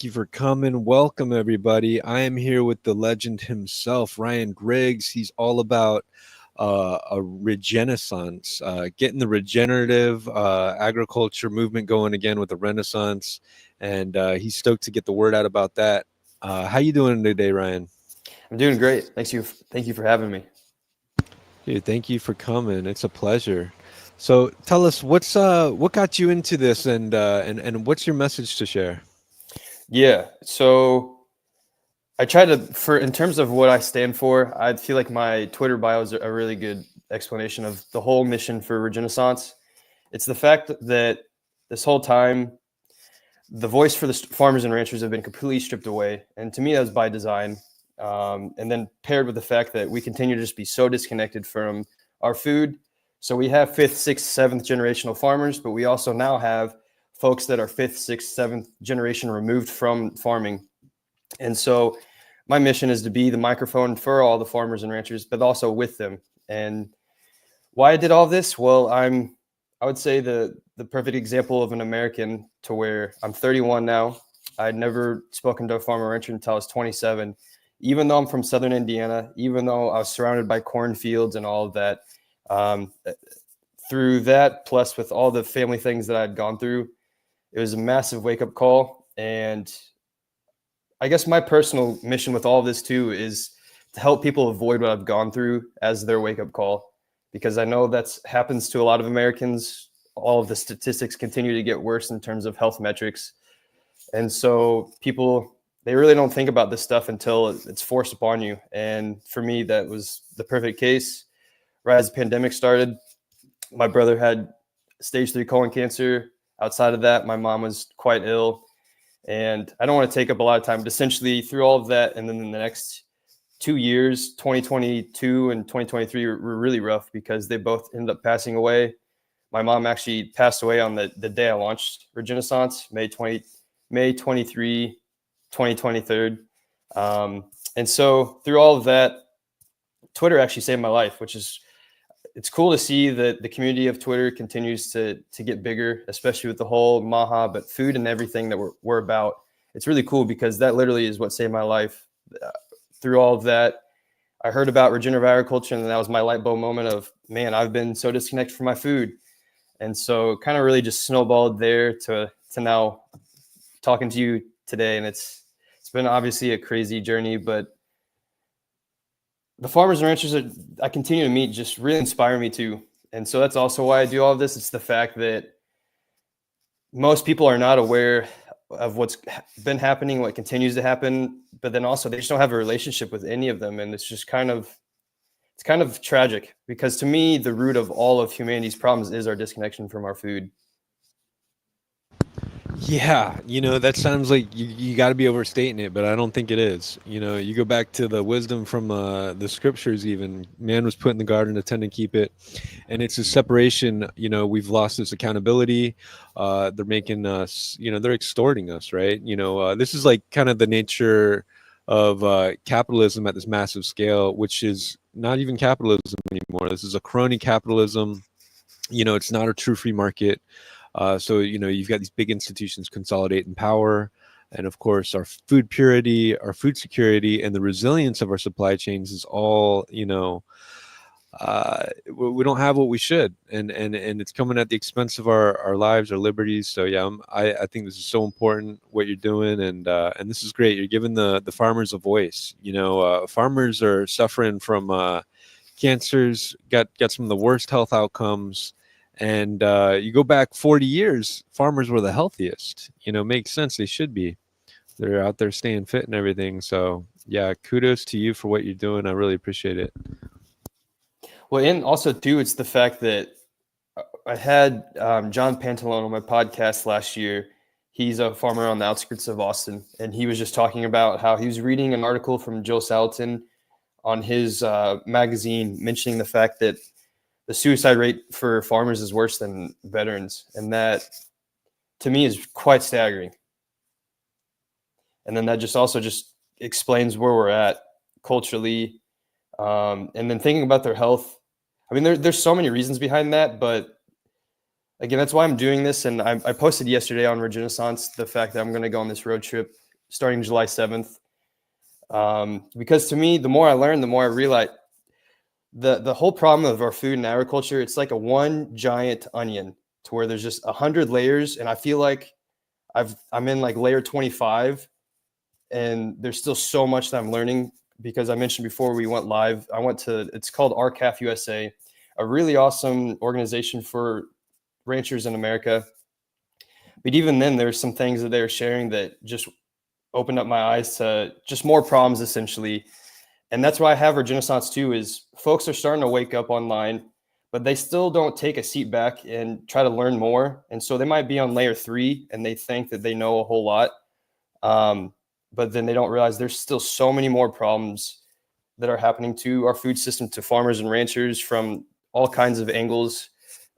Thank you for coming. Welcome, everybody. I am here with the legend himself, Ryan Griggs. He's all about a regenaissance, getting the regenerative agriculture movement going again with the Renaissance, and he's stoked to get the word out about that. How you doing today, Ryan? I'm doing great. Thank you for having me. Dude, thank you for coming. It's a pleasure. So tell us what got you into this, and what's your message to share? Yeah. So I try to, for in terms of what I stand for, I feel like my Twitter bio is a really good explanation of the whole mission for Regenaissance. It's the fact that this whole time, the voice for the farmers and ranchers have been completely stripped away, and to me, that was by design. And then paired with the fact that we continue to just be so disconnected from our food. So we have fifth, sixth, seventh generational farmers, but we also now have folks that are fifth, sixth, seventh generation removed from farming. And so my mission is to be the microphone for all the farmers and ranchers, but also with them. And why I did all this? Well, I would say the perfect example of an American to where I'm 31 now. I'd never spoken to a farmer or rancher until I was 27. Even though I'm from Southern Indiana, even though I was surrounded by cornfields and all of that, um, through that, plus with all the family things that I'd gone through, it was a massive wake-up call. And I guess my personal mission with all of this too is to help people avoid what I've gone through as their wake-up call, because I know that's happens to a lot of Americans. All of the statistics continue to get worse in terms of health metrics. And so people, they really don't think about this stuff until it's forced upon you. And for me, that was the perfect case. Right as the pandemic started, my brother had stage 3 colon cancer. Outside of that, my mom was quite ill. And I don't want to take up a lot of time, but essentially through all of that, and then in the next 2 years, 2022 and 2023 were really rough because they both ended up passing away. My mom actually passed away on the day I launched Regenaissance, May 23, 2023. And so through all of that, Twitter actually saved my life, which is, it's cool to see that the community of Twitter continues to get bigger, especially with the whole Maha, but food and everything that we're about. It's really cool because that literally is what saved my life. Through all of that, I heard about regenerative agriculture, and that was my light bulb moment of, man, I've been so disconnected from my food. And so kind of really just snowballed there to now talking to you today. And it's been obviously a crazy journey, but the farmers and ranchers that I continue to meet just really inspire me too. And so that's also why I do all of this. It's the fact that most people are not aware of what's been happening, what continues to happen, but then also they just don't have a relationship with any of them. And it's just kind of tragic, because to me, the root of all of humanity's problems is our disconnection from our food. Yeah, that sounds like you got to be overstating it, but I don't think it is. You go back to the wisdom from the scriptures, even man was put in the garden to tend and keep it. And it's a separation. We've lost this accountability. They're making us, they're extorting us, right? This is like kind of the nature of capitalism at this massive scale, which is not even capitalism anymore. This is a crony capitalism. It's not a true free market. So, you've got these big institutions consolidating power. And of course, our food purity, our food security, and the resilience of our supply chains is all, we don't have what we should. And it's coming at the expense of our lives, our liberties. So, yeah, I think this is so important, what you're doing. And this is great. You're giving the farmers a voice. Farmers are suffering from cancers, got some of the worst health outcomes. And you go back 40 years, farmers were the healthiest. Makes sense. They should be. They're out there staying fit and everything. So, yeah, kudos to you for what you're doing. I really appreciate it. Well, and also, too, it's the fact that I had John Pantalone on my podcast last year. He's a farmer on the outskirts of Austin, and he was just talking about how he was reading an article from Joe Salatin on his magazine mentioning the fact that the suicide rate for farmers is worse than veterans. And that, to me, is quite staggering. And then that just also just explains where we're at culturally. And then thinking about their health. I mean, there's so many reasons behind that, but again, that's why I'm doing this. And I posted yesterday on Regenaissance the fact that I'm going to go on this road trip starting July 7th. Because to me, the more I learn, the more I realize the whole problem of our food and agriculture, it's like a one giant onion to where there's just 100 layers. And I feel like I'm in like layer 25, and there's still so much that I'm learning, because I mentioned before we went live, it's called RCAF USA, a really awesome organization for ranchers in America. But even then, there's some things that they were sharing that just opened up my eyes to just more problems, essentially. And that's why I have Regenaissance too, is folks are starting to wake up online, but they still don't take a seat back and try to learn more. And so they might be on layer 3 and they think that they know a whole lot. But then they don't realize there's still so many more problems that are happening to our food system, to farmers and ranchers from all kinds of angles.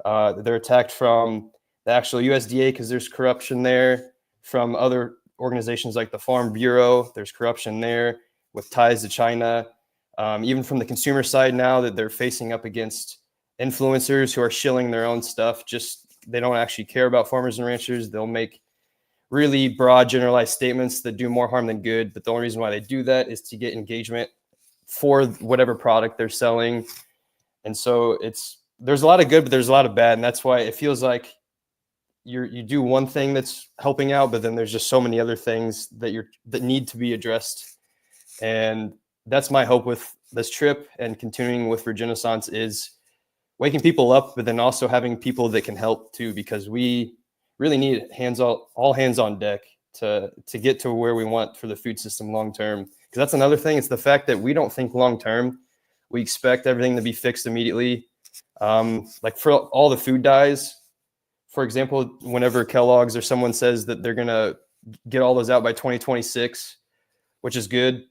They're attacked from the actual USDA because there's corruption there, from other organizations like the Farm Bureau, there's corruption there with ties to China. Even from the consumer side now, that they're facing up against influencers who are shilling their own stuff. Just, they don't actually care about farmers and ranchers. They'll make really broad generalized statements that do more harm than good. But the only reason why they do that is to get engagement for whatever product they're selling. And so there's a lot of good, but there's a lot of bad. And that's why it feels like you do one thing that's helping out, but then there's just so many other things that need to be addressed. And that's my hope with this trip and continuing with Regenaissance, is waking people up, but then also having people that can help too, because we really need all hands on deck to get to where we want for the food system long term. Because that's another thing. It's the fact that we don't think long term. We expect everything to be fixed immediately. Like for all the food dyes, for example, whenever Kellogg's or someone says that they're going to get all those out by 2026, which is good,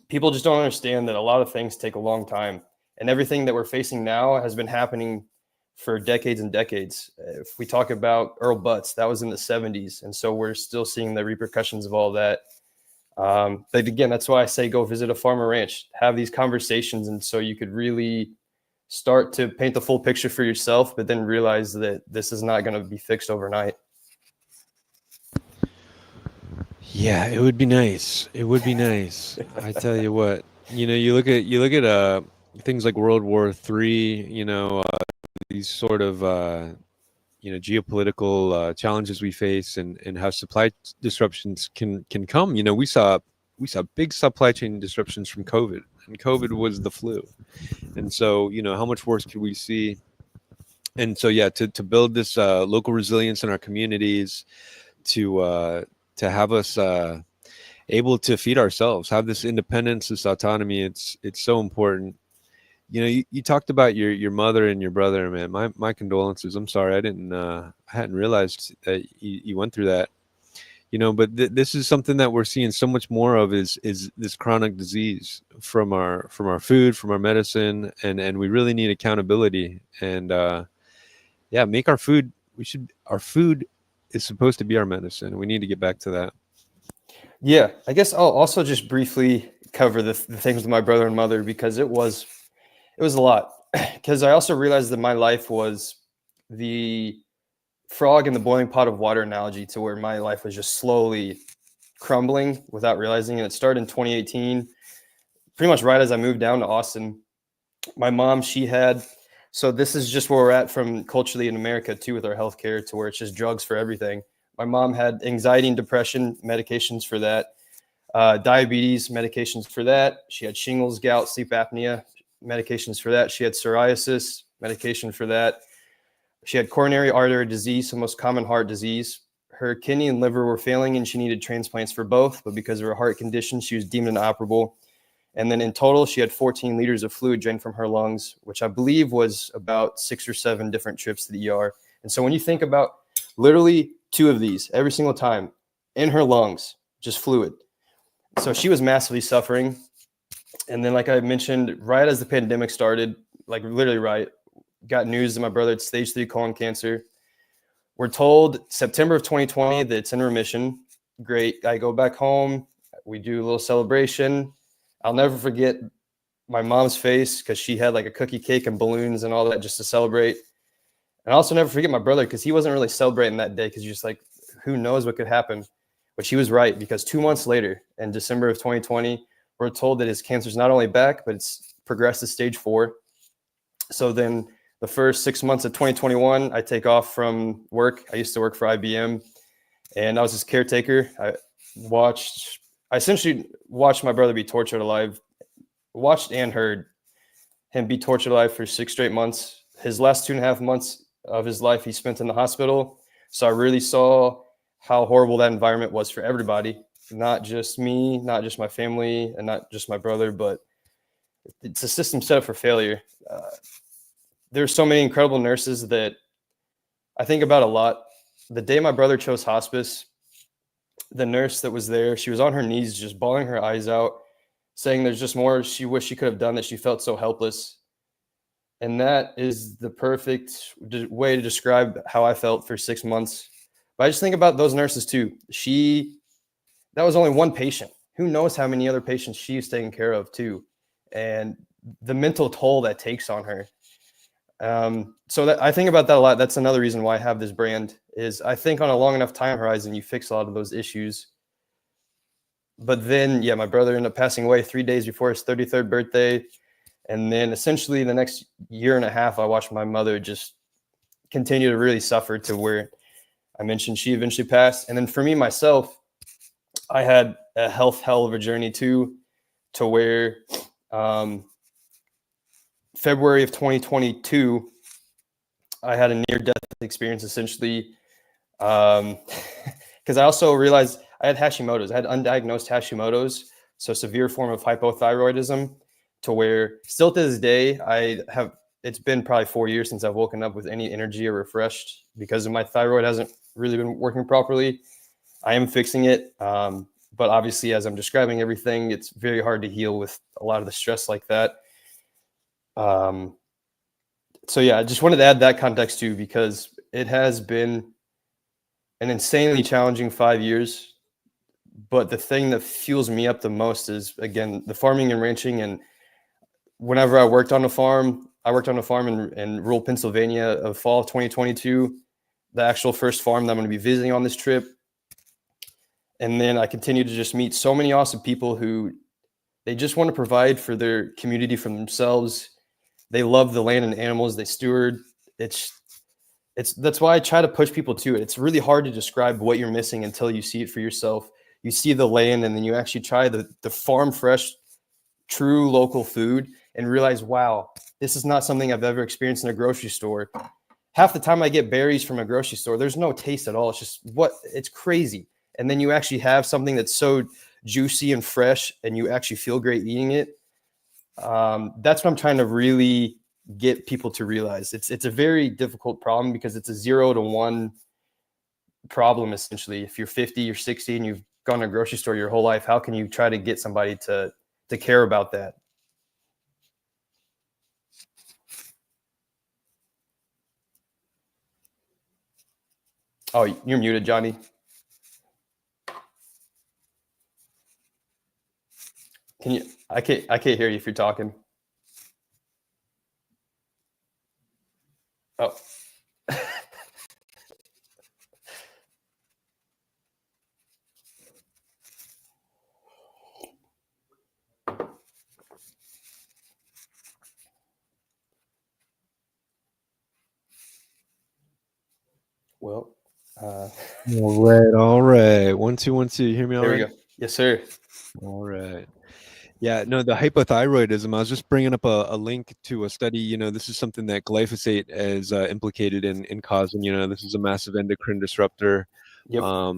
people just don't understand that a lot of things take a long time. And everything that we're facing now has been happening for decades and decades. If we talk about Earl Butts, that was in the 70s. And so we're still seeing the repercussions of all that. But again, that's why I say go visit a farm or ranch, have these conversations. And so you could really start to paint the full picture for yourself, but then realize that this is not going to be fixed overnight. Yeah, it would be nice. It would be nice. I tell you what, you look at things like World War III, these sort of geopolitical challenges we face, and how supply disruptions can come. We saw big supply chain disruptions from COVID, and COVID was the flu. And so, how much worse could we see? And so, yeah, to build this local resilience in our communities, to have us able to feed ourselves, have this independence, this autonomy, it's so important. You talked about your mother and your brother, man. My condolences. I'm sorry, I hadn't realized that you went through that. But this is something that we're seeing so much more of, is this chronic disease from our food, from our medicine, and we really need accountability. And make our food. Our food is supposed to be our medicine. We need to get back to that. Yeah, I guess I'll also just briefly cover the things with my brother and mother, because it was a lot. Because I also realized that my life was the frog in the boiling pot of water analogy, to where my life was just slowly crumbling without realizing it. It started in 2018, pretty much right as I moved down to Austin. My mom, so this is just where we're at from culturally in America too, with our healthcare, to where it's just drugs for everything. My mom had anxiety and depression, medications for that, diabetes, medications for that. She had shingles, gout, sleep apnea, medications for that. She had psoriasis, medication for that. She had coronary artery disease, the most common heart disease. Her kidney and liver were failing, and she needed transplants for both. But because of her heart condition, she was deemed inoperable. And then in total, she had 14 liters of fluid drained from her lungs, which I believe was about 6 or 7 different trips to the ER. And so when you think about literally 2 of these every single time in her lungs, just fluid. So she was massively suffering. And then, like I mentioned, right as the pandemic started, like literally right, got news that my brother had stage 3 colon cancer. We're told September of 2020 that it's in remission. Great. I go back home. We do a little celebration. I'll never forget my mom's face, because she had like a cookie cake and balloons and all that just to celebrate. And I also never forget my brother, because he wasn't really celebrating that day, because he's just like, who knows what could happen. But she was right, because 2 months later, in December of 2020, we're told that his cancer is not only back, but it's progressed to stage 4. So then the first 6 months of 2021, I take off from work. I used to work for IBM, and I was his caretaker. I essentially watched my brother be tortured alive, watched and heard him be tortured alive for 6 straight months. His last 2.5 months of his life he spent in the hospital. So I really saw how horrible that environment was for everybody, not just me, not just my family, and not just my brother, but it's a system set up for failure. There's so many incredible nurses that I think about a lot. The day my brother chose hospice, the nurse that was there, she was on her knees, just bawling her eyes out, saying there's just more she wished she could have done, that she felt so helpless. And that is the perfect way to describe how I felt for 6 months. But I just think about those nurses too. That was only one patient. Who knows how many other patients she's taking care of too, and the mental toll that takes on her. So that, I think about that a lot. That's another reason why I have this brand, is I think on a long enough time horizon, you fix a lot of those issues. But then, yeah, my brother ended up passing away 3 days before his 33rd birthday. And then essentially the next year and a half, I watched my mother just continue to really suffer, to where I mentioned she eventually passed. And then for me, myself, I had a hell of a journey too, to where February of 2022, I had a near-death experience, essentially, because I also realized I had Hashimoto's. I had undiagnosed Hashimoto's, so severe form of hypothyroidism, to where still to this day, it's been probably 4 years since I've woken up with any energy or refreshed, because my thyroid hasn't really been working properly. I am fixing it. But obviously, as I'm describing everything, it's very hard to heal with a lot of the stress like that. So yeah, I just wanted to add that context too, because it has been an insanely challenging 5 years. But the thing that fuels me up the most is, again, the farming and ranching. And whenever I worked on a farm in rural Pennsylvania of fall of 2022, the actual first farm that I'm going to be visiting on this trip. And then I continue to just meet so many awesome people who they just want to provide for their community, from themselves. They love the land and animals they steward. That's why I try to push people to it. It's really hard to describe what you're missing until you see it for yourself. You see the land, and then you actually try the farm fresh, true local food, and realize, wow, this is not something I've ever experienced in a grocery store. Half the time I get berries from a grocery store, there's no taste at all. It's crazy. And then you actually have something that's so juicy and fresh, and you actually feel great eating it. That's what I'm trying to really get people to realize. It's a very difficult problem, because it's a 0 to 1 problem, essentially. If you're 50, you're 60, and you've gone to a grocery store your whole life, how can you try to get somebody to care about that? Oh, you're muted, Johnny. Can you? I can't hear you if you're talking. Oh. Well. All right. 1 2 1 2. You hear me all There right? we go. Yes, sir. All right. Yeah, no, the hypothyroidism, I was just bringing up a link to a study. This is something that glyphosate is implicated in causing. This is a massive endocrine disruptor. Yep.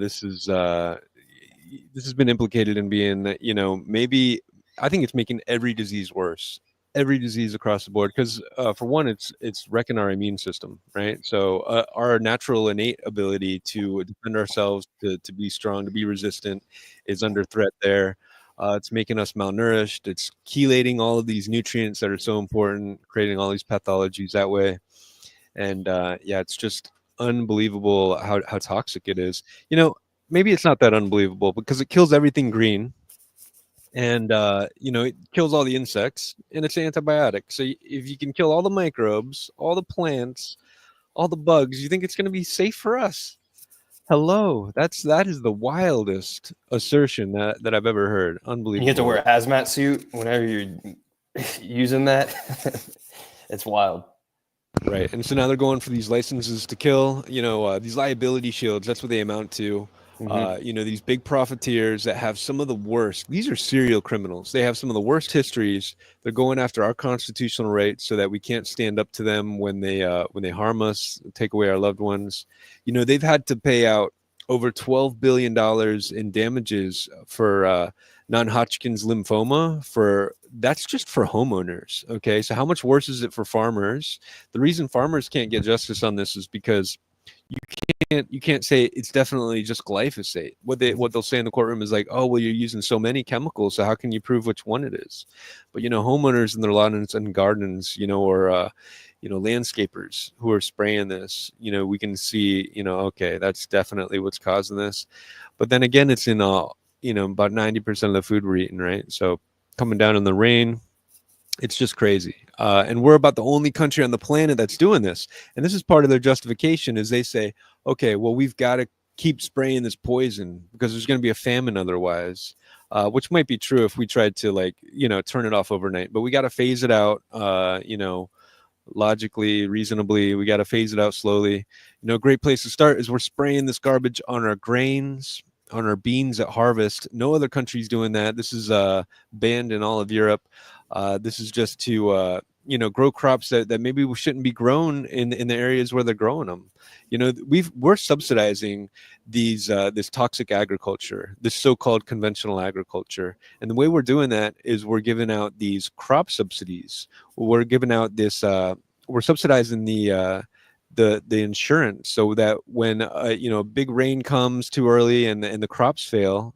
This has been implicated in being, maybe I think it's making every disease worse, every disease across the board. Because for one, it's wrecking our immune system, right? So our natural innate ability to defend ourselves, to be strong, to be resistant, is under threat there. It's making us malnourished. It's chelating all of these nutrients that are so important, creating all these pathologies that way. And yeah, it's just unbelievable how toxic it is. Maybe it's not that unbelievable, because it kills everything green, and it kills all the insects, and it's an antibiotic. So if you can kill all the microbes, all the plants, all the bugs, you think it's going to be safe for us? Hello, that is the wildest assertion that I've ever heard. And you have to wear Unbelievable. a hazmat suit whenever you're using that. It's wild. Right. And so now they're going for these licenses to kill, these liability shields. That's what they amount to. Hmm. These big profiteers that have some of the worst. These are serial criminals. They have some of the worst histories. They're going after our constitutional rights so that we can't stand up to them when they harm us, take away our loved ones. They've had to pay out over $12 billion in damages for non-Hodgkin's lymphoma. For that's just for homeowners. Okay, so how much worse is it for farmers? The reason farmers can't get justice on this is because you you can't say it's definitely just glyphosate. What they'll say in the courtroom is like, oh well, you're using so many chemicals, so how can you prove which one it is? But homeowners in their lawns and gardens, or landscapers who are spraying this, we can see, okay, that's definitely what's causing this. But then again, it's in about 90% of the food we're eating, right? So coming down in the rain, it's just crazy. And we're about the only country on the planet that's doing this. And this is part of their justification is they say, okay, well, we've got to keep spraying this poison because there's going to be a famine otherwise, which might be true if we tried to turn it off overnight, but we got to phase it out, logically, reasonably. We got to phase it out slowly. A great place to start is we're spraying this garbage on our grains, on our beans at harvest. No other country's doing that. This is banned in all of Europe. This is just to grow crops that maybe we shouldn't be grown in the areas where they're growing them. We're subsidizing this toxic agriculture, this so-called conventional agriculture, and the way we're doing that is we're giving out these crop subsidies. We're giving out this. We're subsidizing the insurance so that when big rain comes too early and the crops fail,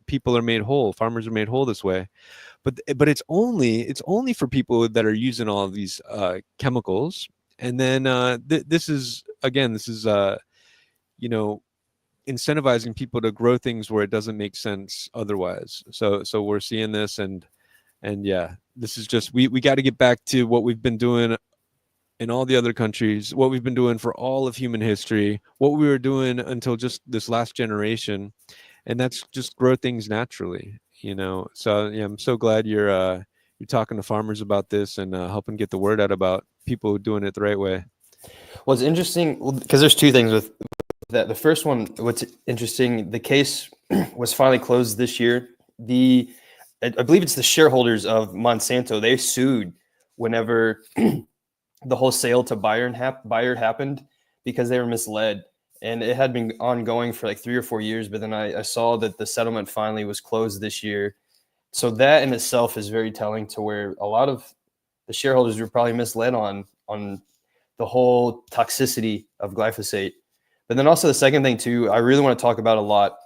people are made whole. Farmers are made whole this way. But it's only for people that are using all of these chemicals. And then this is you know incentivizing people to grow things where it doesn't make sense otherwise. So we're seeing this, and yeah, this is just we got to get back to what we've been doing in all the other countries, what we've been doing for all of human history, what we were doing until just this last generation, and that's just grow things naturally. So yeah, I'm so glad you're talking to farmers about this and helping get the word out about people doing it the right way. Well, it's interesting because there's two things with that. The first one, what's interesting, the case was finally closed this year. I believe it's the shareholders of Monsanto. They sued whenever the whole sale to Bayer happened because they were misled. And it had been ongoing for like 3 or 4 years, but then I saw that the settlement finally was closed this year. So that in itself is very telling to where a lot of the shareholders were probably misled on the whole toxicity of glyphosate. But then also the second thing too, I really want to talk about a lot.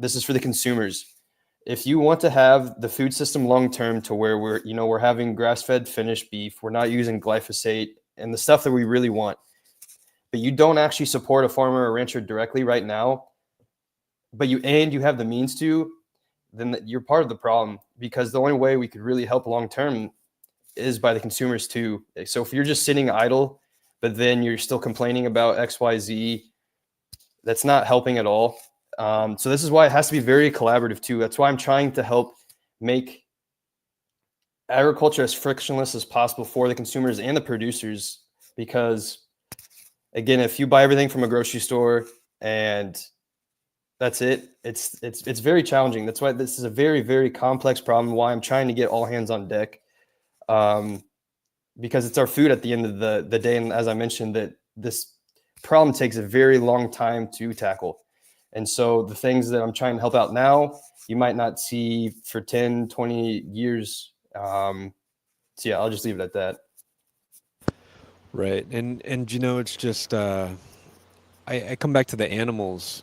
This is for the consumers. If you want to have the food system long term to where we're having grass-fed finished beef, we're not using glyphosate and the stuff that we really want, but you don't actually support a farmer or rancher directly right now, but you have the means to, then you're part of the problem, because the only way we could really help long term is by the consumers too. So if you're just sitting idle, but then you're still complaining about XYZ, that's not helping at all. So this is why it has to be very collaborative too. That's why I'm trying to help make agriculture as frictionless as possible for the consumers and the producers, because again, if you buy everything from a grocery store and that's it, it's very challenging. That's why this is a very, very complex problem, why I'm trying to get all hands on deck, because it's our food at the end of the day. And as I mentioned, that this problem takes a very long time to tackle. And so the things that I'm trying to help out now, you might not see for 10, 20 years. So yeah, I'll just leave it at that. Right. And it's just I come back to the animals.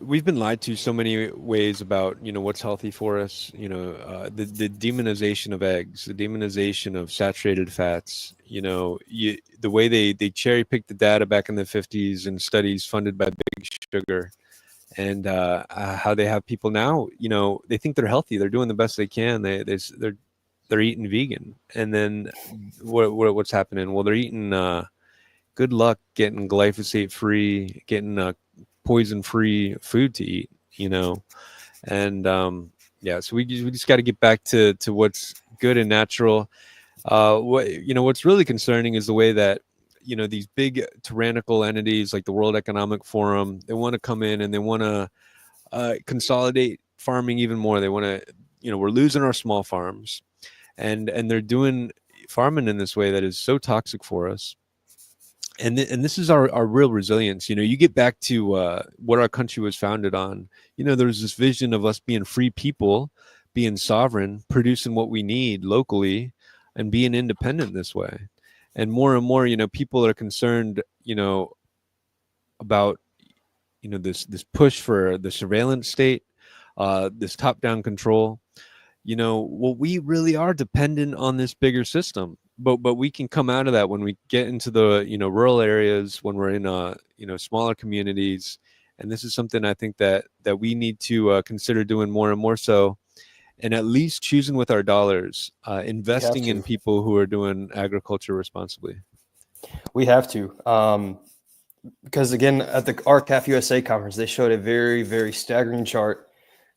We've been lied to so many ways about, what's healthy for us. The demonization of eggs, the demonization of saturated fats. The way they cherry picked the data back in the 50s and studies funded by Big Sugar, and how they have people now. They think they're healthy. They're doing the best they can. They're eating vegan, and then what's happening? Well, they're eating good luck getting glyphosate free, getting poison free food to eat, you know. And yeah, so we just got to get back to what's good and natural. What's really concerning is the way that these big tyrannical entities like the World Economic Forum, they want to come in and they want to consolidate farming even more. They want to, we're losing our small farms, and they're doing farming in this way that is so toxic for us. And this is our real resilience. You get back to what our country was founded on. There's this vision of us being free people, being sovereign, producing what we need locally, and being independent this way. And more, people are concerned, about this push for the surveillance state, this top-down control. Well, we really are dependent on this bigger system, but we can come out of that when we get into the rural areas, when we're in smaller communities. And this is something I think that we need to consider doing more and more so, and at least choosing with our dollars, investing in people who are doing agriculture responsibly. We have to, because again, at the RCAF USA conference, they showed a very, very staggering chart.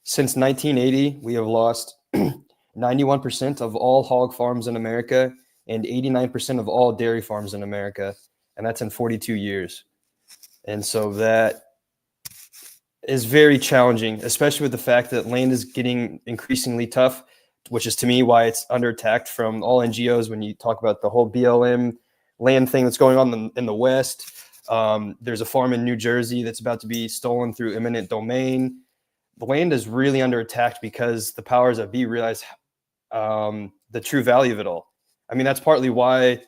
Since 1980, we have lost 91% of all hog farms in America and 89% of all dairy farms in America. And that's in 42 years. And so that is very challenging, especially with the fact that land is getting increasingly tough, which is to me why it's under attack from all NGOs. When you talk about the whole BLM land thing that's going on in the West, there's a farm in New Jersey that's about to be stolen through eminent domain. The land is really under attack because the powers that be realize the true value of it all. I mean, that's partly why,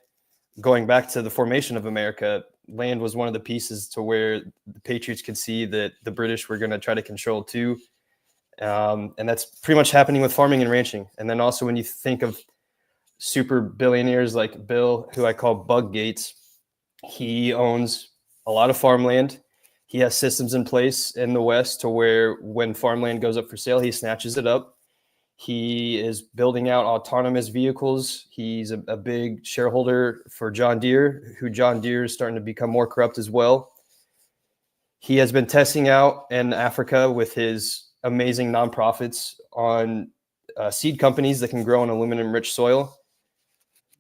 going back to the formation of America, land was one of the pieces to where the Patriots could see that the British were going to try to control too. And that's pretty much happening with farming and ranching. And then also when you think of super billionaires like Bill, who I call Bug Gates, he owns a lot of farmland. He has systems in place in the West to where when farmland goes up for sale, he snatches it up. He is building out autonomous vehicles. He's a big shareholder for John Deere, who John Deere is starting to become more corrupt as well. He has been testing out in Africa with his amazing nonprofits on seed companies that can grow in aluminum-rich soil.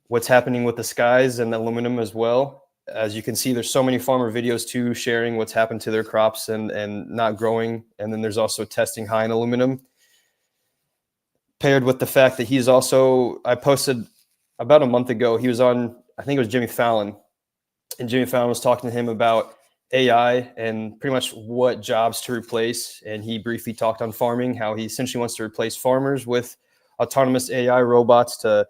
What's happening with the skies and aluminum as well. As you can see, there's so many farmer videos too, sharing what's happened to their crops and not growing. And then there's also testing high in aluminum. Paired with the fact that he's also, I posted about a month ago, he was on, I think it was Jimmy Fallon. And Jimmy Fallon was talking to him about AI and pretty much what jobs to replace. And he briefly talked on farming, how he essentially wants to replace farmers with autonomous AI robots to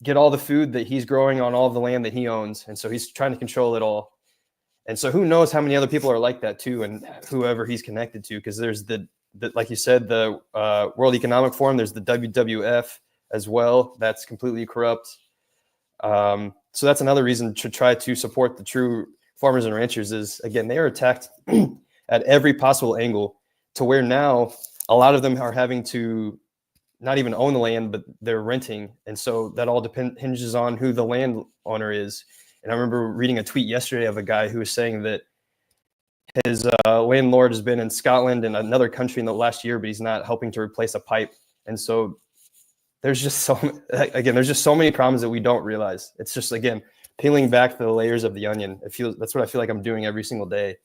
get all the food that he's growing on all of the land that he owns. And so he's trying to control it all. And so who knows how many other people are like that too, and whoever he's connected to, because there's the like you said, the World Economic Forum, there's the WWF as well. That's completely corrupt. So that's another reason to try to support the true farmers and ranchers is, again, they are attacked at every possible angle, to where now a lot of them are having to not even own the land, but they're renting. And so that all hinges on who the landowner is. And I remember reading a tweet yesterday of a guy who was saying that his landlord has been in Scotland and another country in the last year, but he's not helping to replace a pipe. And so there's just so many problems that we don't realize. It's just, again, peeling back the layers of the onion. That's what I feel like I'm doing every single day.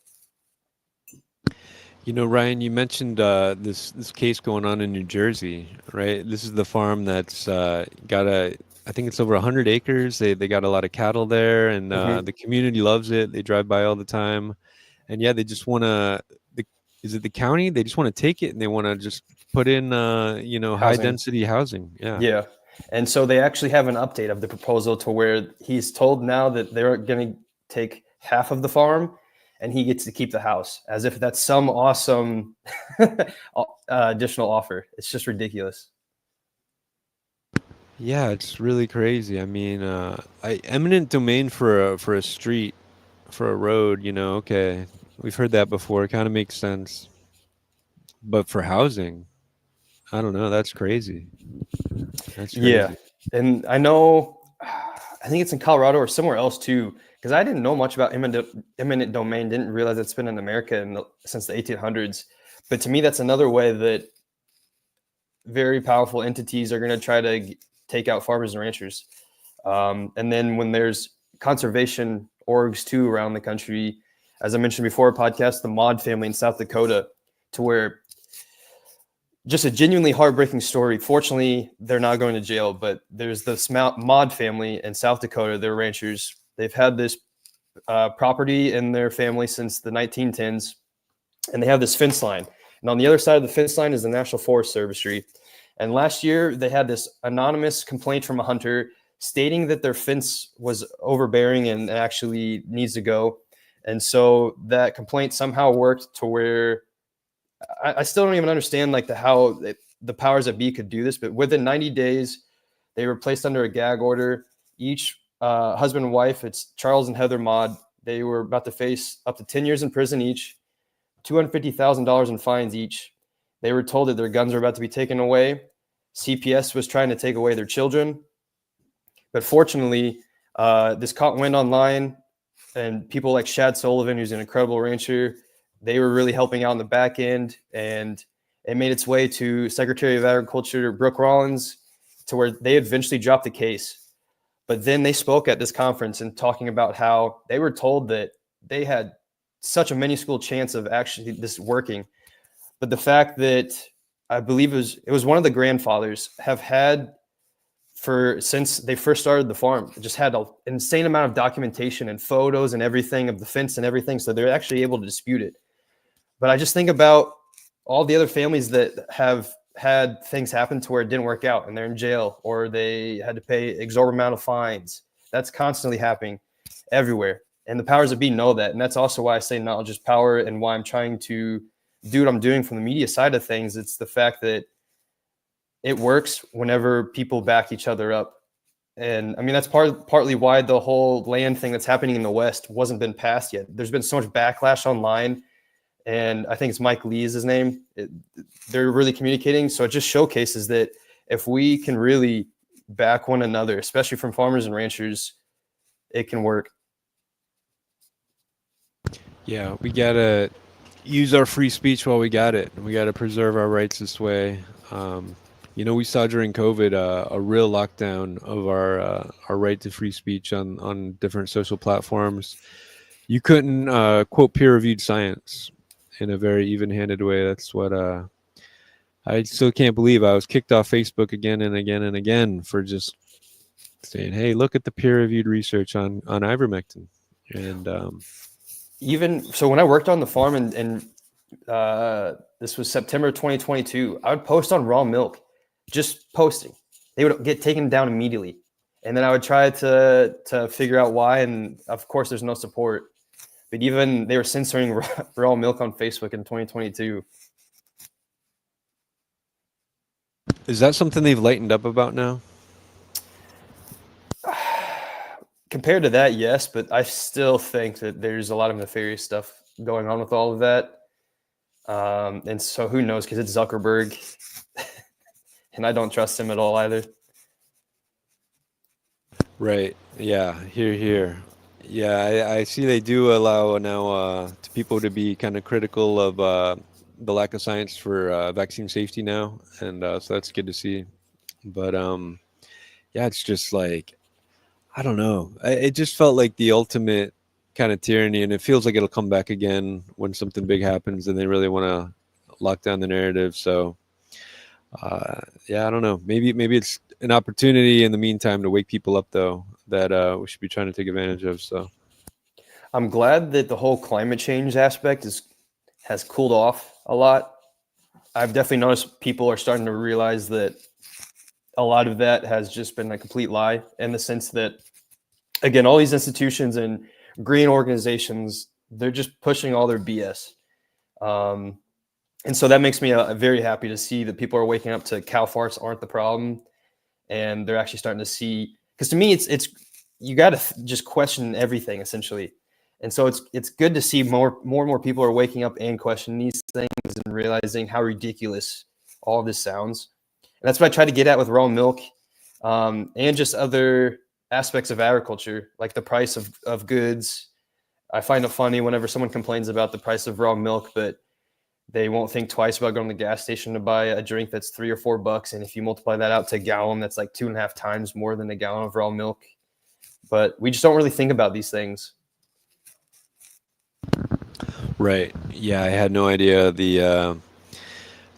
Ryan, you mentioned this case going on in New Jersey, right? This is the farm that's I think it's over 100 acres. They got a lot of cattle there, and the community loves it. They drive by all the time. And yeah, they just want to, is it the county? They just want to take it and they want to just put in, high density housing. Yeah. Yeah. And so they actually have an update of the proposal to where he's told now that they're going to take half of the farm and he gets to keep the house, as if that's some awesome additional offer. It's just ridiculous. Yeah, it's really crazy. I mean, eminent domain for a street, for a road, okay. We've heard that before. It kind of makes sense. But for housing, I don't know. That's crazy. That's crazy. Yeah. And I know I think it's in Colorado or somewhere else too, because I didn't know much about eminent domain. Didn't realize it's been in America since the 1800s. But to me, that's another way that very powerful entities are going to try to take out farmers and ranchers. And then when there's conservation orgs too around the country, as I mentioned before, podcast, the Mod family in South Dakota, to where just a genuinely heartbreaking story. Fortunately, they're not going to jail, but there's this Mod family in South Dakota. They're ranchers. They've had this property in their family since the 1910s, and they have this fence line. And on the other side of the fence line is the National Forest Service. And last year, they had this anonymous complaint from a hunter stating that their fence was overbearing and actually needs to go. And so that complaint somehow worked to where I still don't even understand like how the powers that be could do this, but within 90 days, they were placed under a gag order. Each husband and wife, it's Charles and Heather Mod, they were about to face up to 10 years in prison each, $250,000 in fines each. They were told that their guns were about to be taken away. CPS was trying to take away their children. But fortunately, this caught wind online, and people like Shad Sullivan, who's an incredible rancher, they were really helping out in the back end, and it made its way to Secretary of Agriculture Brooke Rollins, to where they eventually dropped the case. But then they spoke at this conference and talking about how they were told that they had such a minuscule chance of actually this working. But the fact that I believe it was one of the grandfathers have had since they first started the farm, just had an insane amount of documentation and photos and everything of the fence and everything. So they're actually able to dispute it. But I just think about all the other families that have had things happen to where it didn't work out and they're in jail or they had to pay exorbitant amount of fines. That's constantly happening everywhere. And the powers that be know that. And that's also why I say knowledge is power, and why I'm trying to do what I'm doing from the media side of things. It's the fact that it works whenever people back each other up. And I mean, that's partly why the whole land thing that's happening in the West wasn't been passed yet. There's been so much backlash online, and I think it's Mike Lee is his name. They're really communicating. So it just showcases that if we can really back one another, especially from farmers and ranchers, it can work. Yeah, we gotta use our free speech while we got it, and we gotta preserve our rights this way. We saw during COVID a real lockdown of our right to free speech on different social platforms. You couldn't quote peer-reviewed science in a very even-handed way. That's what I still can't believe. I was kicked off Facebook again and again and again for just saying, "Hey, look at the peer-reviewed research on ivermectin." And even so, when I worked on the farm and this was September 2022, I would post on raw milk, just posting. They would get taken down immediately. And then I would try to figure out why. And of course, there's no support. But even they were censoring raw milk on Facebook in 2022. is that something they've lightened up about now? Compared to that, yes, but I still think that there's a lot of nefarious stuff going on with all of that. And so who knows, because it's Zuckerberg, and I don't trust him at all either. Right. Yeah. Here. Yeah, I see they do allow now to people to be kind of critical of the lack of science for vaccine safety now, and so that's good to see. But yeah, it's just like, I don't know. It just felt like the ultimate kind of tyranny, and it feels like it'll come back again when something big happens and they really want to lock down the narrative. So yeah, I don't know. Maybe it's an opportunity in the meantime to wake people up, though, that we should be trying to take advantage of. So I'm glad that the whole climate change aspect has cooled off a lot. I've definitely noticed people are starting to realize that a lot of that has just been a complete lie, in the sense that, again, all these institutions and green organizations, they're just pushing all their BS. And so that makes me very happy to see that people are waking up to cow farts aren't the problem. And they're actually starting to see, because to me, it's you got to just question everything essentially. And so it's good to see more and more people are waking up and questioning these things and realizing how ridiculous all of this sounds. And that's what I try to get at with raw milk, and just other aspects of agriculture, like the price of goods. I find it funny whenever someone complains about the price of raw milk, but they won't think twice about going to the gas station to buy a drink that's $3 or $4. And if you multiply that out to a gallon, that's like 2.5 times more than a gallon of raw milk. But we just don't really think about these things. Right. Yeah, I had no idea the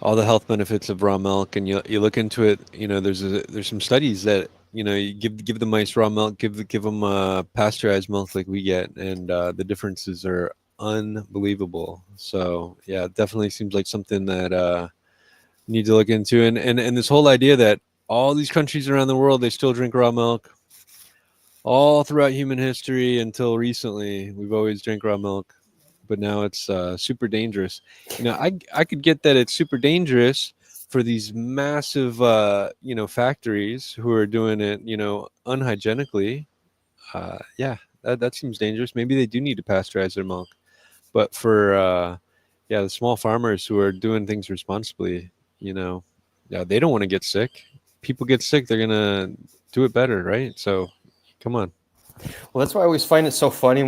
all the health benefits of raw milk, and you look into it. There's some studies that you give the mice raw milk, give them pasteurized milk like we get, and the differences are unbelievable. So yeah, it definitely seems like something that you need to look into, and this whole idea that all these countries around the world they still drink raw milk all throughout human history until recently. We've always drank raw milk, but now it's super dangerous. I could get that it's super dangerous for these massive factories who are doing it unhygienically. Yeah, that seems dangerous. Maybe they do need to pasteurize their milk, but for yeah, the small farmers who are doing things responsibly, yeah, they don't want to get sick. People get sick, they're gonna do it better, right? So come on. Well, that's why I always find it so funny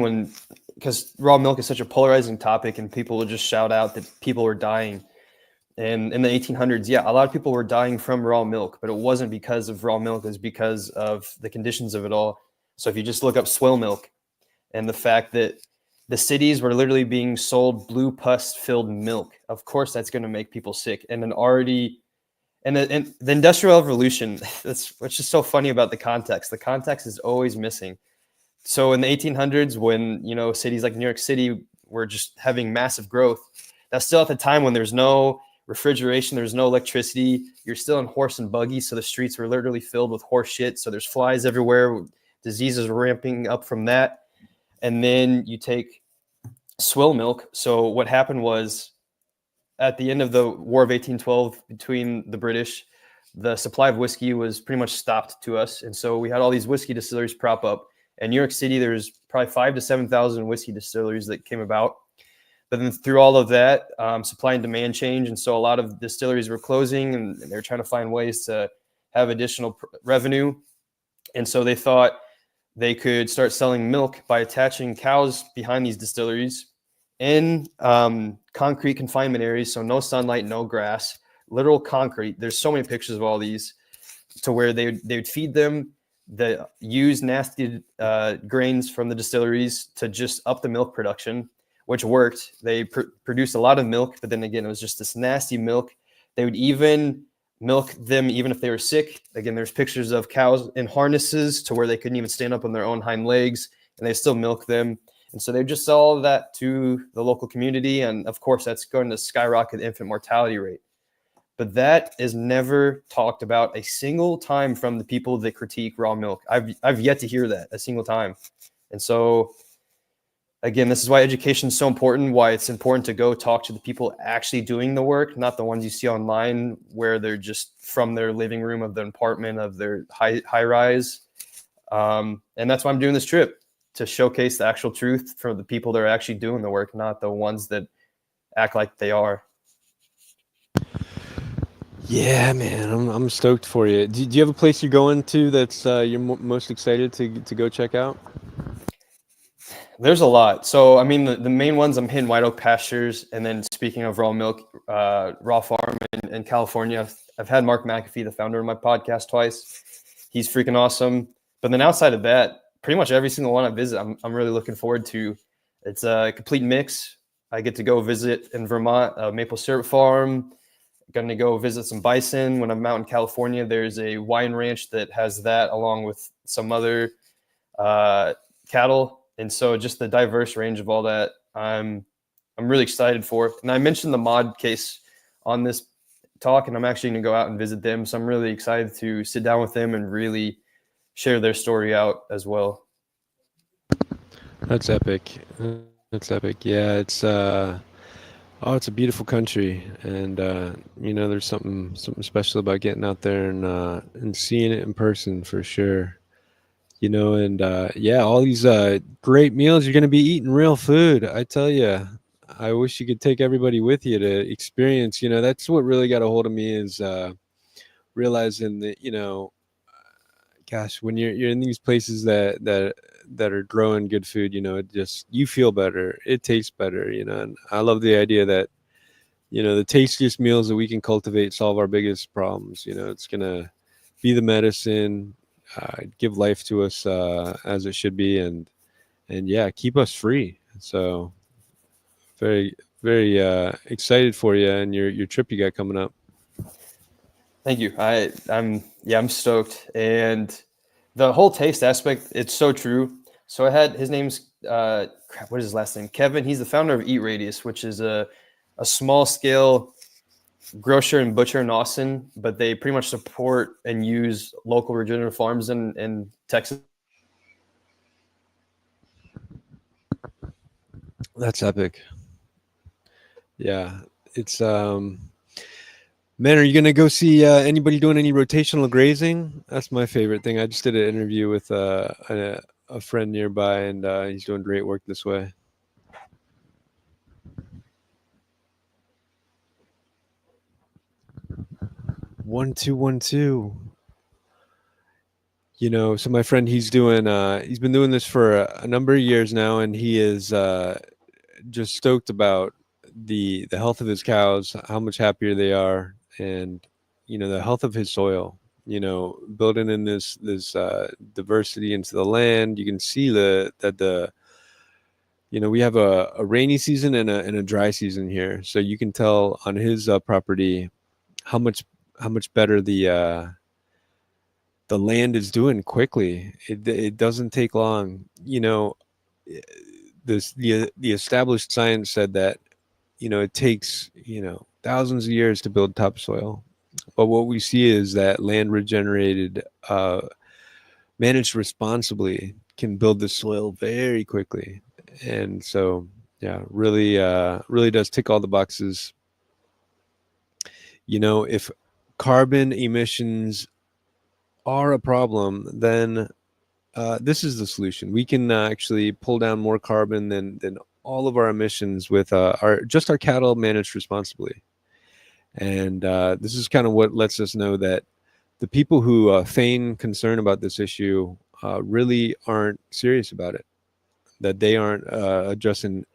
because raw milk is such a polarizing topic, and people will just shout out that people are dying. And in the 1800s, yeah, a lot of people were dying from raw milk, but it wasn't because of raw milk; it was because of the conditions of it all. So if you just look up swill milk and the fact that the cities were literally being sold blue pus filled milk, of course that's going to make people sick. And the industrial revolution, that's what's just so funny about the context. The context is always missing. So in the 1800s, when cities like New York City were just having massive growth, that's still at the time when there's no refrigeration, there's no electricity. You're still in horse and buggy, so the streets were literally filled with horse shit. So there's flies everywhere, diseases ramping up from that. And then you take swill milk. So what happened was, at the end of the War of 1812 between the British, the supply of whiskey was pretty much stopped to us. And so we had all these whiskey distilleries prop up. In New York City, there's probably 5,000 to 7,000 whiskey distilleries that came about. But then through all of that, supply and demand change. And so a lot of distilleries were closing, and they're trying to find ways to have additional revenue. And so they thought they could start selling milk by attaching cows behind these distilleries in concrete confinement areas. So no sunlight, no grass, literal concrete. There's so many pictures of all these, to where they would feed them the used nasty grains from the distilleries to just up the milk production, which worked. They produced a lot of milk, but then again, it was just this nasty milk. They would even milk them even if they were sick. Again, there's pictures of cows in harnesses to where they couldn't even stand up on their own hind legs, and they still milk them. And so they just sell all of that to the local community. And of course, that's going to skyrocket the infant mortality rate. But that is never talked about a single time from the people that critique raw milk. I've yet to hear that a single time. And so, again, this is why education is so important, why it's important to go talk to the people actually doing the work, not the ones you see online where they're just from their living room of their apartment, of their high rise. And that's why I'm doing this trip, to showcase the actual truth for the people that are actually doing the work, not the ones that act like they are. Yeah, man, I'm stoked for you. Do you have a place you're going to that's you're most excited to go check out? There's a lot. So, I mean, the main ones, I'm hitting White Oak Pastures. And then speaking of raw milk, Raw Farm in California, I've had Mark McAfee, the founder of my podcast, twice. He's freaking awesome. But then outside of that, pretty much every single one I visit, I'm really looking forward to. It's a complete mix. I get to go visit in Vermont, a maple syrup farm. Going to go visit some bison. When I'm out in California, there's a wine ranch that has that, along with some other cattle. And so just the diverse range of all that, I'm really excited for. And I mentioned the mod case on this talk, and I'm actually going to go out and visit them. So I'm really excited to sit down with them and really share their story out as well. That's epic. That's epic. Yeah, it's it's a beautiful country, and there's something special about getting out there and seeing it in person for sure. And yeah, all these great meals. You're going to be eating real food. I tell you, I wish you could take everybody with you to experience. That's what really got a hold of me, is realizing that, gosh, when you're in these places that are growing good food, it just, you feel better, it tastes better, and I love the idea that, the tastiest meals that we can cultivate solve our biggest problems. It's gonna be the medicine, give life to us as it should be, and yeah, keep us free. So very, very excited for you and your trip you got coming up. Thank you. I'm stoked. And the whole taste aspect, it's so true. So I had his name's what is his last name? Kevin. He's the founder of Eat Radius, which is a small scale grocer and butcher in Austin, but they pretty much support and use local regenerative farms in Texas. That's epic. Yeah, it's man, are you gonna go see anybody doing any rotational grazing? That's my favorite thing. I just did an interview with a friend nearby, and he's doing great work this way. 1212. So my friend, he's been doing this for a number of years now, and he is just stoked about the health of his cows, how much happier they are, and the health of his soil. Building in this diversity into the land. You can see that the we have a rainy season and a dry season here, so you can tell on his property how much better the land is doing quickly. It doesn't take long. The established science said that it takes thousands of years to build topsoil, but what we see is that land regenerated, managed responsibly, can build the soil very quickly. And so yeah, really does tick all the boxes. If carbon emissions are a problem, then this is the solution. We can actually pull down more carbon than all of our emissions with our cattle managed responsibly. And this is kind of what lets us know that the people who feign concern about this issue really aren't serious about it. That they aren't addressing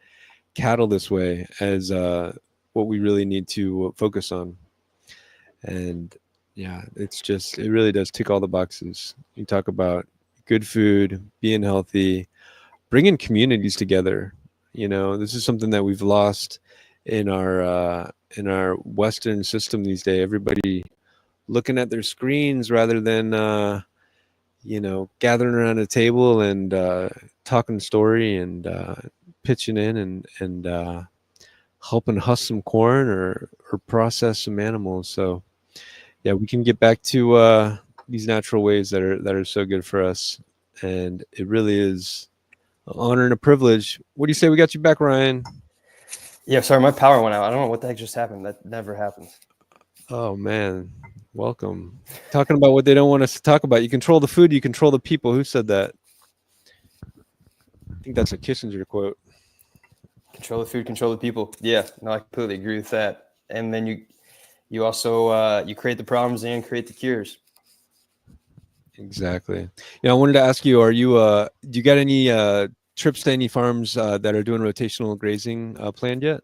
cattle this way as what we really need to focus on. And yeah, it really does tick all the boxes. You talk about good food, being healthy, bringing communities together. This is something that we've lost in our Western system these days. Everybody looking at their screens rather than gathering around a table and talking story and pitching in and helping husk some corn or process some animals. So yeah, we can get back to these natural ways that are so good for us, and it really is an honor and a privilege. What do you say we got you back, Ryan? Yeah, sorry, my power went out. I don't know what the heck just happened. That never happens. Oh man, welcome. Talking about what they don't want us to talk about. You control the food, you control the people. Who said that? I think that's a Kissinger quote. Control the food, control the people. Yeah, no, I completely agree with that. And then you also you create the problems and create the cures. Exactly. I wanted to ask you, do you got any trips to any farms that are doing rotational grazing planned yet?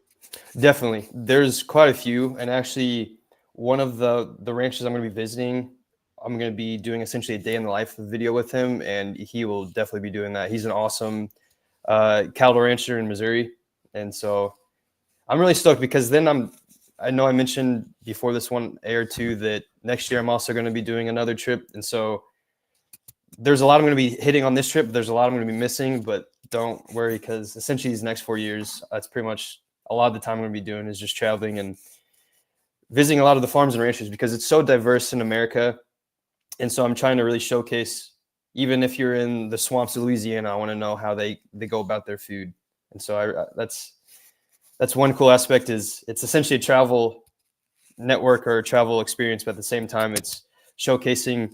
Definitely, there's quite a few, and actually, one of the ranches I'm going to be visiting, I'm going to be doing essentially a day in the life video with him, and he will definitely be doing that. He's an awesome cattle rancher in Missouri, and so I'm really stoked because then I know I mentioned before this one aired too that next year I'm also going to be doing another trip, and so there's a lot I'm going to be hitting on this trip. There's a lot I'm going to be missing, but don't worry because essentially these next 4 years, that's pretty much a lot of the time I'm going to be doing is just traveling and visiting a lot of the farms and ranches because it's so diverse in America. And so I'm trying to really showcase, even if you're in the swamps of Louisiana, I want to know how they go about their food. And so that's one cool aspect is it's essentially a travel network or a travel experience, but at the same time, it's showcasing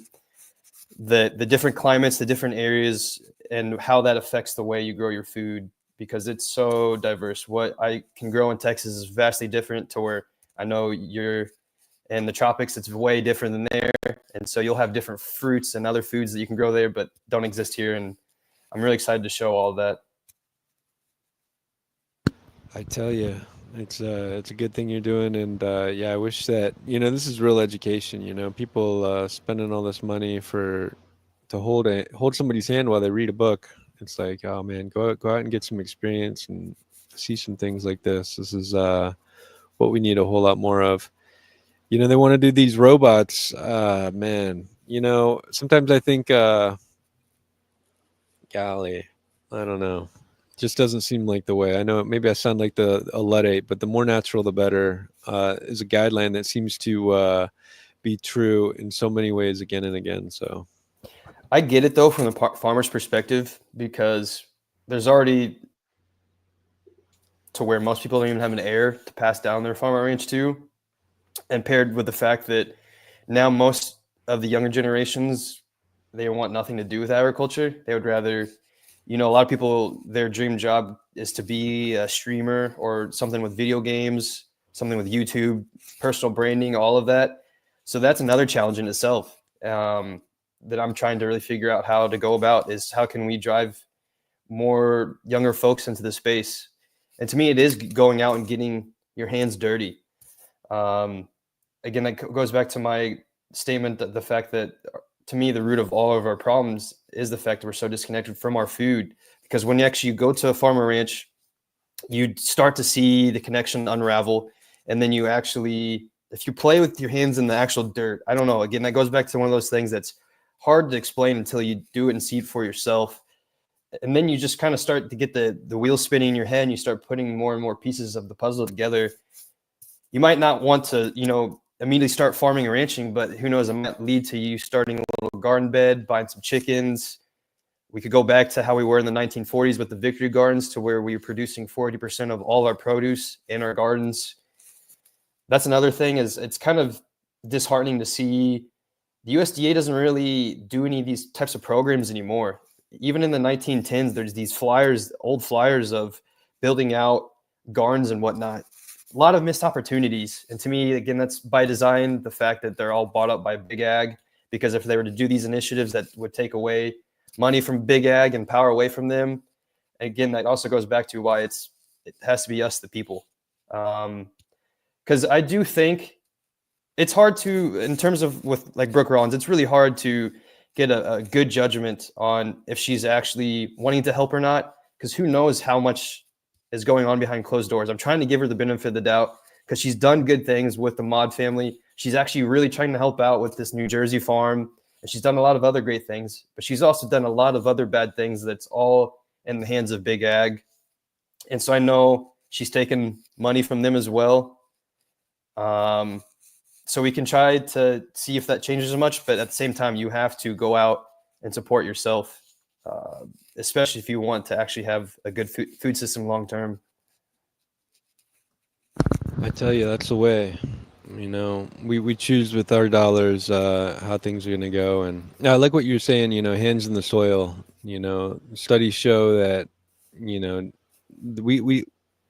the different climates, the different areas, and how that affects the way you grow your food because it's so diverse. What I can grow in Texas is vastly different to where I know you're In the tropics, it's way different than there. And so you'll have different fruits and other foods that you can grow there, but don't exist here. And I'm really excited to show all of that. I tell you, it's a good thing you're doing, and yeah, I wish that this is real education. People spending all this money to hold somebody's hand while they read a book. It's like, oh man, go out and get some experience and see some things like this. This is what we need a whole lot more of. They want to do these robots. Man, sometimes I think, golly, I don't know. Just doesn't seem like the way. I know maybe I sound like a Luddite, but the more natural, the better is a guideline that seems to be true in so many ways again and again. So I get it though from the farmer's perspective, because there's already to where most people don't even have an heir to pass down their farm or ranch to, and paired with the fact that now most of the younger generations, they want nothing to do with agriculture. They would rather, a lot of people, their dream job is to be a streamer or something with video games, something with YouTube, personal branding, all of that. So that's another challenge in itself that I'm trying to really figure out how to go about, is how can we drive more younger folks into the space? And to me, it is going out and getting your hands dirty. Again, that goes back to my statement that the fact that, to me, the root of all of our problems is the fact that we're so disconnected from our food. Because when you actually go to a farm or ranch, you start to see the connection unravel. And then you actually, if you play with your hands in the actual dirt, I don't know, again, that goes back to one of those things that's hard to explain until you do it and see it for yourself. And then you just kind of start to get the wheels spinning in your head, and you start putting more and more pieces of the puzzle together. You might not want to, immediately start farming or ranching, but who knows, it might lead to you starting a little garden bed, buying some chickens. We could go back to how we were in the 1940s with the Victory Gardens, to where we were producing 40% of all our produce in our gardens. That's another thing, is it's kind of disheartening to see the USDA doesn't really do any of these types of programs anymore. Even in the 1910s, there's these flyers, old flyers of building out gardens and whatnot. A lot of missed opportunities. And to me, again, that's by design, the fact that they're all bought up by big ag, because if they were to do these initiatives that would take away money from big ag and power away from them, again, that also goes back to why it has to be us, the people. Because I do think it's hard to, in terms of with like Brooke Rollins, it's really hard to get a good judgment on if she's actually wanting to help or not, because who knows how much is going on behind closed doors. I'm trying to give her the benefit of the doubt, because she's done good things with the Mod family. She's actually really trying to help out with this New Jersey farm, and she's done a lot of other great things, but she's also done a lot of other bad things that's all in the hands of big ag. And so I know she's taken money from them as well. So we can try to see if that changes as much, but at the same time, you have to go out and support yourself, especially if you want to actually have a good food system long term. I tell you, that's the way. We choose with our dollars how things are going to go. And I like what you're saying, hands in the soil. Studies show that, we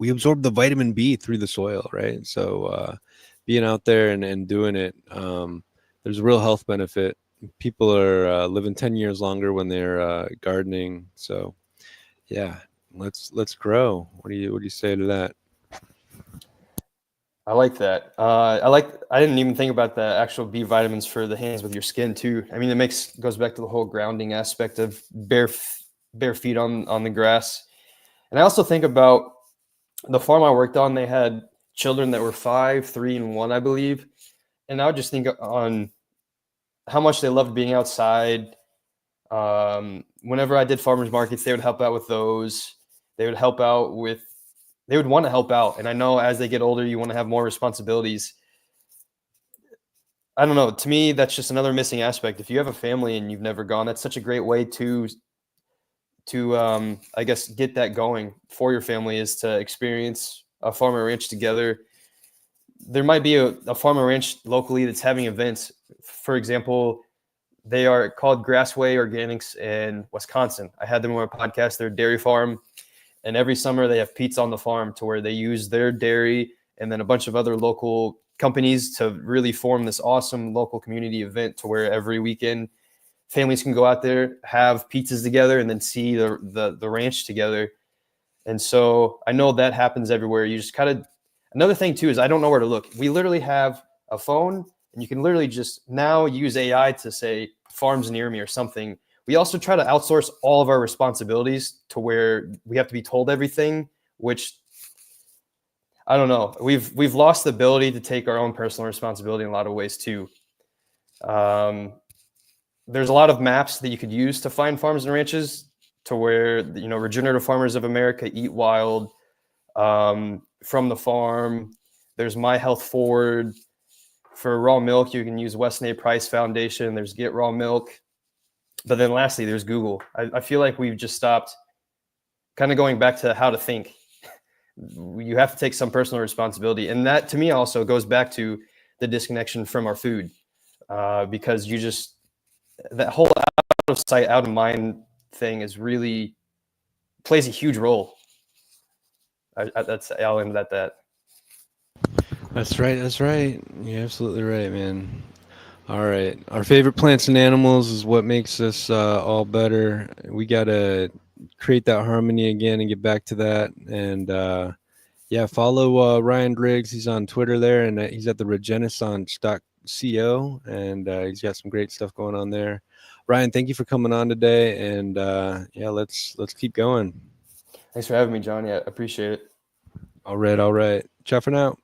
absorb the vitamin B through the soil, right? So being out there and doing it, there's a real health benefit. People are living 10 years longer when they're gardening. So yeah, let's grow. What do you say to that? I like that. I didn't even think about the actual B vitamins for the hands with your skin too. I mean, goes back to the whole grounding aspect of bare feet on the grass. And I also think about the farm I worked on. They had children that were 5, 3, and 1, I believe. And I would just think on how much they loved being outside. Whenever I did farmers markets, they would help out with those. They would want to help out. And I know as they get older, you want to have more responsibilities. I don't know. To me, that's just another missing aspect. If you have a family and you've never gone, that's such a great way to I guess, get that going for your family, is to experience a farm or ranch together. There might be a farm or ranch locally that's having events. For example, they are called Grassway Organics in Wisconsin. I had them on my podcast. They're a dairy farm. And every summer they have Pete's on the Farm, to where they use their dairy and then a bunch of other local companies to really form this awesome local community event to where every weekend families can go out there, have pizzas together, and then see the ranch together. And so I know that happens everywhere. You just kind of, another thing too is I don't know where to look. We literally have a phone, and you can literally just now use AI to say farms near me or something. We also try to outsource all of our responsibilities to where we have to be told everything, which I don't know. We've lost the ability to take our own personal responsibility in a lot of ways too. There's a lot of maps that you could use to find farms and ranches to where, you know, Regenerative Farmers of America, Eat Wild, From the Farm. There's My Health Forward. For raw milk, you can use Weston A. Price Foundation. There's Get Raw Milk. But then lastly, there's Google. I feel like we've just stopped kind of going back to how to think. You have to take some personal responsibility. And that to me also goes back to the disconnection from our food, because you just, that whole out of sight, out of mind thing is really plays a huge role. I'll end at that. That's right. That's right. You're absolutely right, man. All right. Our favorite plants and animals is what makes us all better. We got to create that harmony again and get back to that. And yeah, follow Ryan Griggs. He's on Twitter there, and he's at the Regenaissance.co, and he's got some great stuff going on there. Ryan, thank you for coming on today. And yeah, let's keep going. Thanks for having me, John. Yeah, appreciate it. All right. All right. Ciao for now.